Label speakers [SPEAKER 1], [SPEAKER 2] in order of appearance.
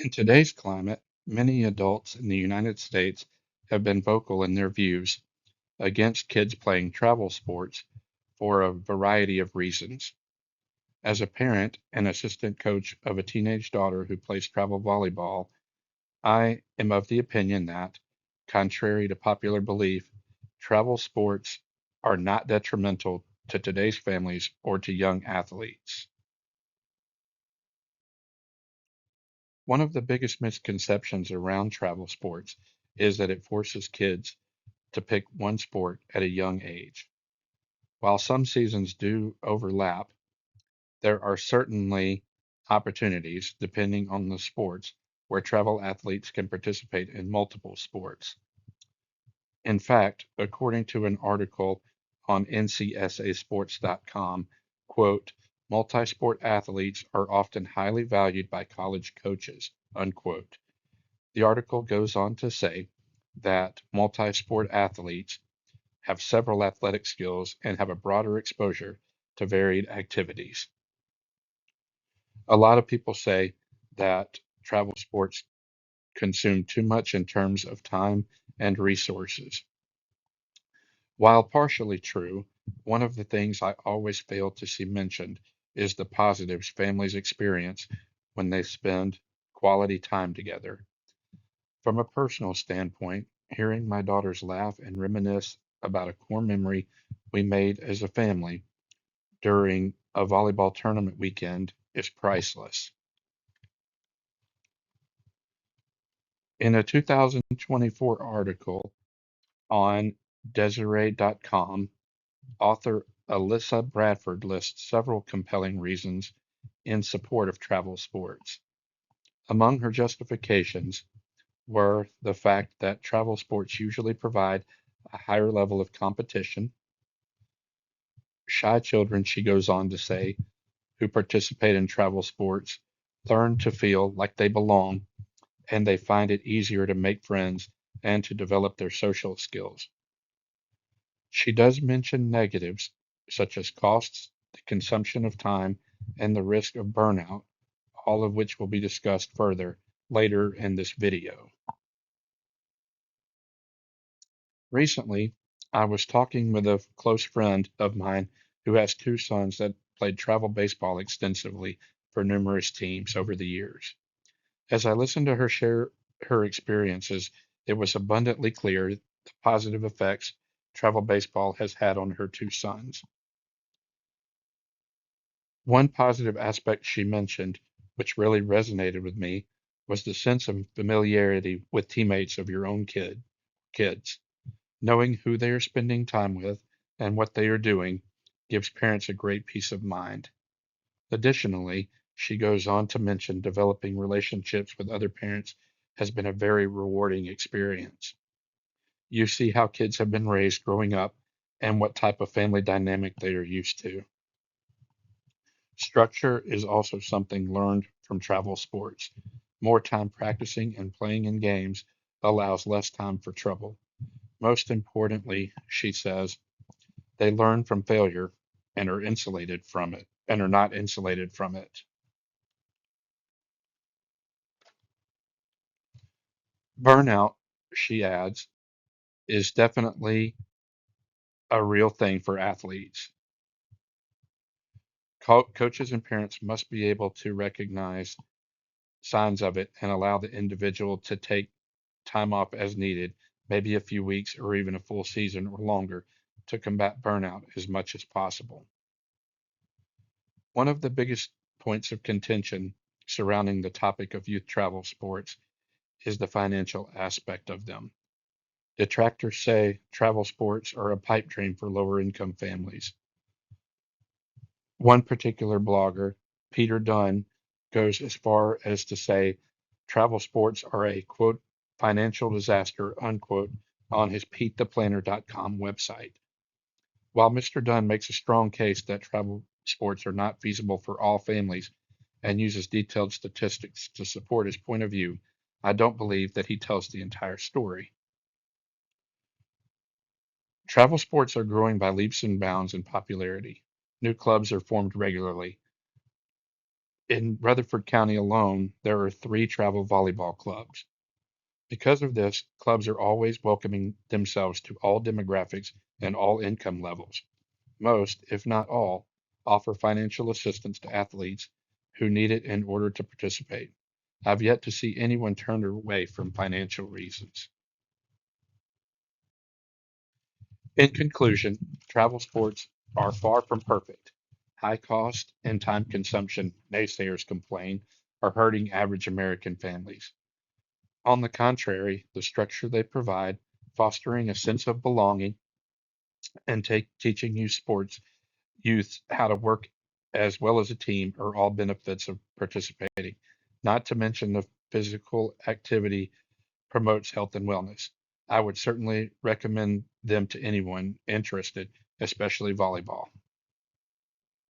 [SPEAKER 1] In today's climate, many adults in the United States have been vocal in their views against kids playing travel sports for a variety of reasons. As a parent and assistant coach of a teenage daughter who plays travel volleyball, I am of the opinion that, contrary to popular belief, travel sports are not detrimental to today's families or to young athletes. One of the biggest misconceptions around travel sports is that it forces kids to pick one sport at a young age. While some seasons do overlap, there are certainly opportunities, depending on the sports, where travel athletes can participate in multiple sports. In fact, according to an article on ncsasports.com, quote, multi-sport athletes are often highly valued by college coaches, unquote. The article goes on to say that multi-sport athletes have several athletic skills and have a broader exposure to varied activities. A lot of people say that travel sports consume too much in terms of time and resources. While partially true, one of the things I always fail to see mentioned is the positives families experience when they spend quality time together. From a personal standpoint, hearing my daughters laugh and reminisce about a core memory we made as a family during a volleyball tournament weekend is priceless. In a 2024 article on Desiree.com, author Alyssa Bradford lists several compelling reasons in support of travel sports. Among her justifications were the fact that travel sports usually provide a higher level of competition. Shy children, she goes on to say, who participate in travel sports learn to feel like they belong and they find it easier to make friends and to develop their social skills. She does mention negatives such as costs, the consumption of time, and the risk of burnout, all of which will be discussed further later in this video. Recently, I was talking with a close friend of mine who has two sons that played travel baseball extensively for numerous teams over the years. As I listened to her share her experiences, it was abundantly clear the positive effects travel baseball has had on her two sons. One positive aspect she mentioned, which really resonated with me, was the sense of familiarity with teammates of your own kids. Knowing who they are spending time with and what they are doing gives parents a great peace of mind. Additionally, she goes on to mention developing relationships with other parents has been a very rewarding experience. You see how kids have been raised growing up and what type of family dynamic they are used to. Structure is also something learned from travel sports. More time practicing and playing in games allows less time for trouble. Most importantly, she says, they learn from failure and are not insulated from it. Burnout, she adds, is definitely a real thing for athletes. Coaches and parents must be able to recognize signs of it and allow the individual to take time off as needed, maybe a few weeks or even a full season or longer, to combat burnout as much as possible. One of the biggest points of contention surrounding the topic of youth travel sports is the financial aspect of them. Detractors say travel sports are a pipe dream for lower income families. One particular blogger, Peter Dunn, goes as far as to say travel sports are a quote financial disaster unquote on his PeteThePlanner.com website. While Mr. Dunn makes a strong case that travel sports are not feasible for all families and uses detailed statistics to support his point of view, I don't believe that he tells the entire story. Travel sports are growing by leaps and bounds in popularity. New clubs are formed regularly. In Rutherford County alone, there are 3 travel volleyball clubs. Because of this, clubs are always welcoming themselves to all demographics and all income levels. Most, if not all, offer financial assistance to athletes who need it in order to participate. I've yet to see anyone turned away from financial reasons. In conclusion, travel sports are far from perfect. High cost and time consumption, naysayers complain, are hurting average American families. On the contrary, the structure they provide, fostering a sense of belonging and teaching youth how to work as well as a team are all benefits of participating. Not to mention the physical activity promotes health and wellness. I would certainly recommend them to anyone interested, especially volleyball.